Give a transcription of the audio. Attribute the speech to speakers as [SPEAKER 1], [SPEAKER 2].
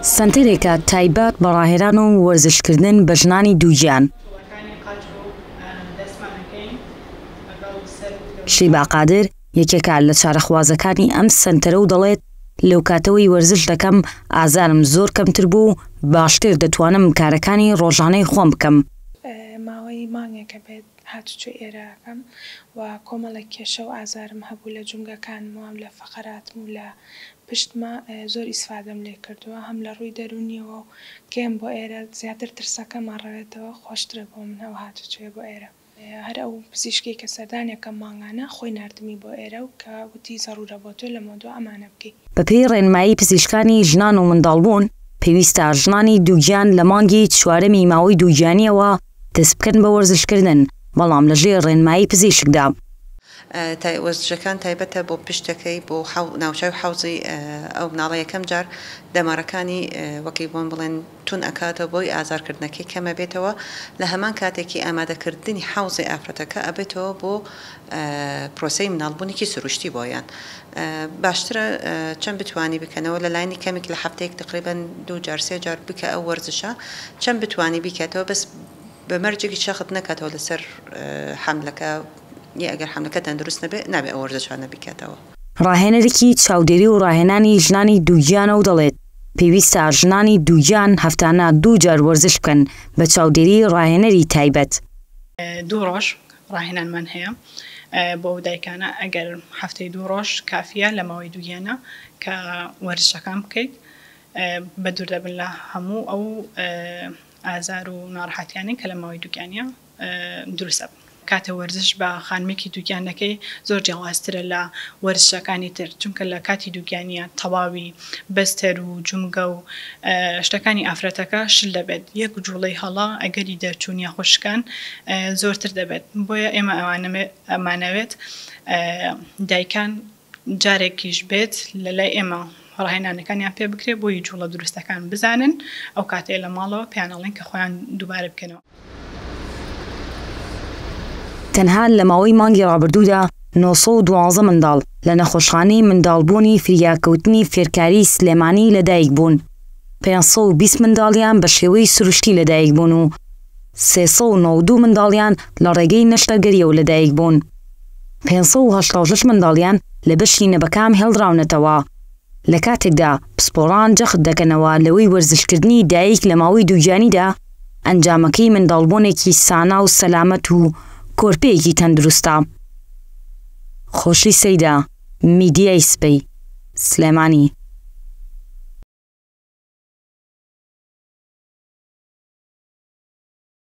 [SPEAKER 1] سنتێرێکە تایبەت بە ڕاهێنان و وەرزشکردن بە ژنانی دووگیان. شیبا قادر یەکێکە لە چارەخوازەکانی ئەم سەنتەرە و دەڵێت لەو کاتەوەی وەرزش دەکەم ئازارم زۆر کەمتر بوو، باشتر دەتوانم کارەکانی ڕۆژانەی خۆم بکەم.
[SPEAKER 2] ماوەی مانگێکە بێت هاتوچۆ ئێرەکەم و کۆمەڵێک کێشە و ئازارم هەبوو لە جونگەکانم وام لە فەقەراتم و لە پشتمە زۆر ئیسفادەم لێ کردووە، هەم لە ڕووی دەرونیەوە و کێم بۆ ئێرە زیاتر ترسەکەمان ڕەوێتەوە خۆشترە بۆ منەوە هاتوچێ بۆ ئێرە. هەر ئەو پزیشکی کە سەردانێکە مانگانە خۆی نردمی بۆ ئێرە و کە وتی زەڕورە بۆ تۆ لە مۆدۆ ئەمانە بکەیت.
[SPEAKER 1] بەپێی ڕێنمایی پزیشکانی ژنان و منداڵبوون پێویستە ژنانی دووگیان لە مانگی چوارەمی ماوەی دووگیانیەوە دەست بکەن بە وەرزشکردن، بەڵام لەژێر ڕێنمایی پزیشکدا.
[SPEAKER 3] وەرزشەکان تایبەتە بۆ پشتەکەی بۆ ناوچەی حوزی ئەو مناڵە یەکەم جار دەمارەکانی وەکی بۆن بڵێن تون ئەکاتەوە بۆی ئازارکردنەکەی کەمە بێتەوە لە هەمان کاتێکی ئامادەکردنی حوزی ئافرەتەکە ئەبێتەوە بۆ پرۆسەی مناڵبوونێکی سروشتی بۆیان. باشترە چەند بتوانی بکەنەوە لە لاینی کەمێک لە هەفتەیەک تقریبەن 2 جار 3 جار بکە ئەو وەرزشە چەند بتوانی بیکاتەوە بەس بە مەرجێکی شەخت نەکاتەوە لەسەر حەملەکە ئەگەر حەملەکە تەندروست نابێ ئەو وەرزشانە بیکاتەوە.
[SPEAKER 1] ڕاهێنەرێکی چاودێری و ڕاهێنانی ژنانی دووگیانە و دەڵێت پێویستە ژنانی دووگیان هەفتانە 2 جار وەرزش بکەن بە چاودێری ڕاهێنەری تایبەت.
[SPEAKER 4] 2 ڕۆژ ڕاهێنانمان هەیە بۆ دایکانە ئەگەر هەفتەی 2 ڕۆژ کافیە لە ماوەی دووگیانە کە وەرزشەکان بکەیت بە دوور دەبن لە هەموو ئەو ئازار و ناڕەحەتیانی کە لە ماوەی دووگیانە دروستە بن. کاتە وەرزش بە خانمێکی دووگیانەکەی زۆر جیاوازترە لە وەرزشەکانی تر، چونکە لە کاتی دووگیانیە تەواوی بەستەر و جومگە و شتەکانی ئافرەتەکە شل دەبێت. یەک جوڵەی هەڵا ئەگەری دەرچوونیە خوشکان زۆرتر دەبێت. بۆیە ئێمە ئەمانەوێت دایکان جارێکیش بێت لە لای ئێمە ڕاهێنانەکانیان پێ بکرێ بۆی جوڵە دروستەکان بزانن، ئەو کاتێ لە ماڵەوە پیانەڵێن کە خۆیان دووبارە بکەنەوە.
[SPEAKER 1] تەنها لە ماوەی مانگی ڕابردوودا 912 منداڵ لە نەخۆشخانەی منداڵبوونی فریاکەوتنی فێرکاری سلێمانی لەدایک بوون. 520 منداڵیان بە شێوەی سروشتی لەدایک بوون و 392 منداڵیان لە ڕێگەی نەشتەرگەریەوە لەدایک بوون. 586 منداڵیان لە بەشی نەبەکام هێڵدراونەتەوە. لە کاتێکدا پسپۆڕان جەخت دەکەنەوە لەوەی وەرزشکردنی دایک لە ماوەی دووگیانیدا ئەنجامەکەی منداڵبوونێکی سانا و سەلامەت و کۆرپەیەکی تەندروستە. خۆشی سەیدا، میدیای سبەی، سلێمانی.